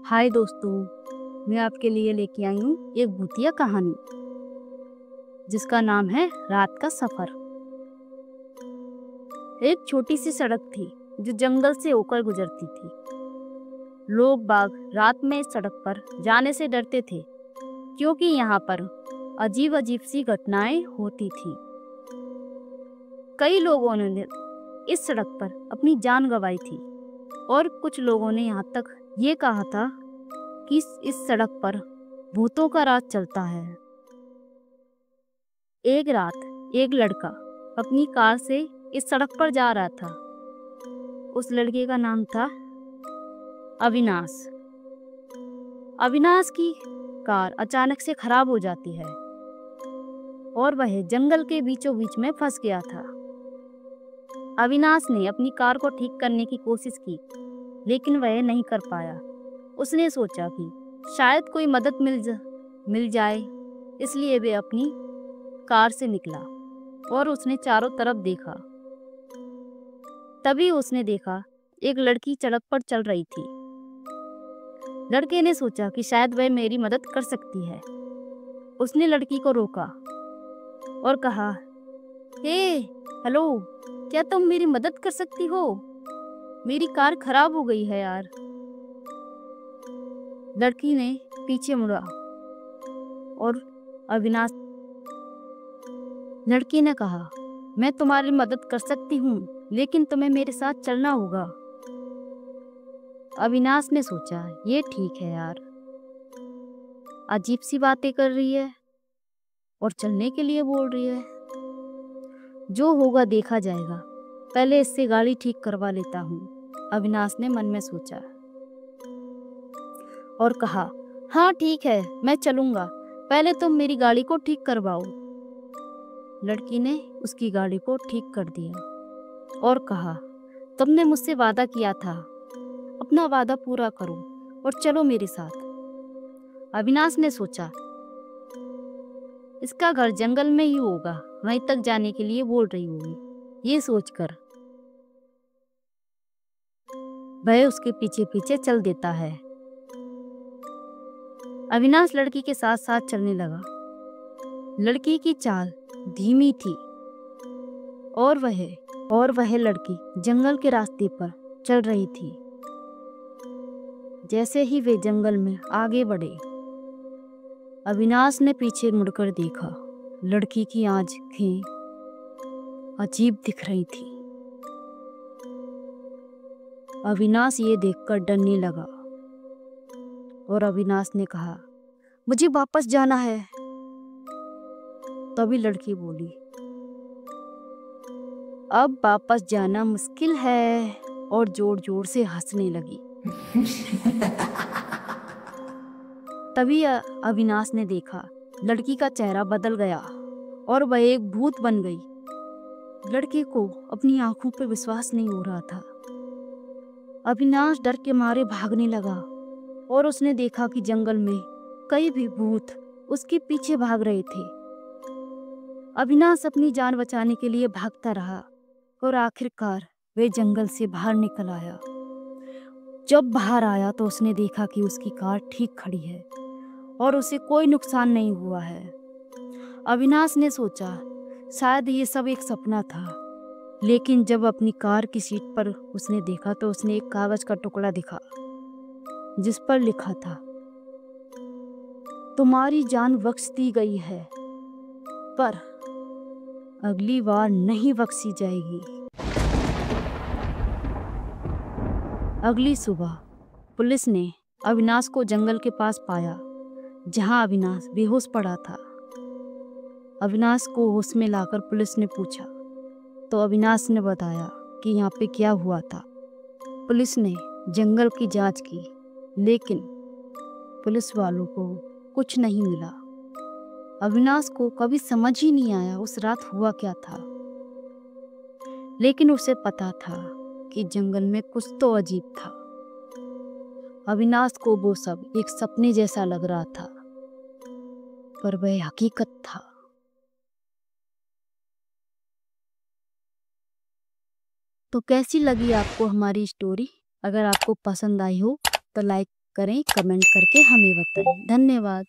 हाय दोस्तों, मैं आपके लिए लेके आई हूँ एक भूतिया कहानी जिसका नाम है रात का सफर। एक छोटी सी सड़क थी जो जंगल से होकर गुजरती थी। लोग बाग रात में इस सड़क पर जाने से डरते थे क्योंकि यहाँ पर अजीब अजीब सी घटनाएं होती थी। कई लोगों ने इस सड़क पर अपनी जान गंवाई थी और कुछ लोगों ने यहाँ तक ये कहा था कि इस सड़क पर भूतों का राज चलता है। एक रात एक लड़का अपनी कार से इस सड़क पर जा रहा था। उस लड़के का नाम था अविनाश। अविनाश की कार अचानक से खराब हो जाती है और वह जंगल के बीचों बीच में फंस गया था। अविनाश ने अपनी कार को ठीक करने की कोशिश की लेकिन वह नहीं कर पाया। उसने सोचा कि शायद कोई मदद मिल जाए, इसलिए वे अपनी कार से निकला और उसने चारों तरफ देखा। तभी उसने देखा एक लड़की सड़क पर चल रही थी। लड़के ने सोचा कि शायद वह मेरी मदद कर सकती है। उसने लड़की को रोका और कहा, हेलो, क्या तुम मेरी मदद कर सकती हो? मेरी कार खराब हो गई है यार। लड़की ने पीछे मुड़ा और लड़की ने कहा, मैं तुम्हारी मदद कर सकती हूँ लेकिन तुम्हें मेरे साथ चलना होगा। अविनाश ने सोचा, ये ठीक है यार, अजीब सी बातें कर रही है और चलने के लिए बोल रही है। जो होगा देखा जाएगा, पहले इससे गाड़ी ठीक करवा लेता हूँ। अविनाश ने मन में सोचा और कहा, हाँ ठीक है, मैं चलूंगा, पहले तुम मेरी गाड़ी को ठीक करवाओ। लड़की ने उसकी गाड़ी को ठीक कर दिया और कहा, तुमने मुझसे वादा किया था, अपना वादा पूरा करो और चलो मेरे साथ। अविनाश ने सोचा, इसका घर जंगल में ही होगा, वहीं तक जाने के लिए बोल रही होगी। ये सोचकर वह उसके पीछे पीछे चल देता है। अविनाश लड़की के साथ साथ चलने लगा। लड़की की चाल धीमी थी और वह लड़की जंगल के रास्ते पर चल रही थी। जैसे ही वे जंगल में आगे बढ़े, अविनाश ने पीछे मुड़कर देखा। लड़की की आंखें अजीब दिख रही थी। अविनाश ये देखकर डरने लगा और अविनाश ने कहा, मुझे वापस जाना है। तभी लड़की बोली, अब वापस जाना मुश्किल है, और जोर जोर से हंसने लगी। तभी अविनाश ने देखा लड़की का चेहरा बदल गया और वह एक भूत बन गई। लड़के को अपनी आंखों पर विश्वास नहीं हो रहा था। अविनाश डर के मारे भागने लगा और उसने देखा कि जंगल में कई भी भूत उसके पीछे भाग रहे थे। अविनाश अपनी जान बचाने के लिए भागता रहा और आखिरकार वे जंगल से बाहर निकल आया। जब बाहर आया तो उसने देखा कि उसकी कार ठीक खड़ी है और उसे कोई नुकसान नहीं हुआ है। अविनाश ने सोचा शायद ये सब एक सपना था, लेकिन जब अपनी कार की सीट पर उसने देखा तो उसने एक कागज का टुकड़ा देखा जिस पर लिखा था, तुम्हारी जान बख्श दी गई है पर अगली बार नहीं बख्शी जाएगी। अगली सुबह पुलिस ने अविनाश को जंगल के पास पाया जहां अविनाश बेहोश पड़ा था। अविनाश को होश में लाकर पुलिस ने पूछा तो अविनाश ने बताया कि यहाँ पे क्या हुआ था। पुलिस ने जंगल की जांच की लेकिन पुलिस वालों को कुछ नहीं मिला। अविनाश को कभी समझ ही नहीं आया उस रात हुआ क्या था, लेकिन उसे पता था कि जंगल में कुछ तो अजीब था। अविनाश को वो सब एक सपने जैसा लग रहा था, पर वह हकीकत था। तो कैसी लगी आपको हमारी स्टोरी? अगर आपको पसंद आई हो तो लाइक करें, कमेंट करके हमें बताएं। धन्यवाद।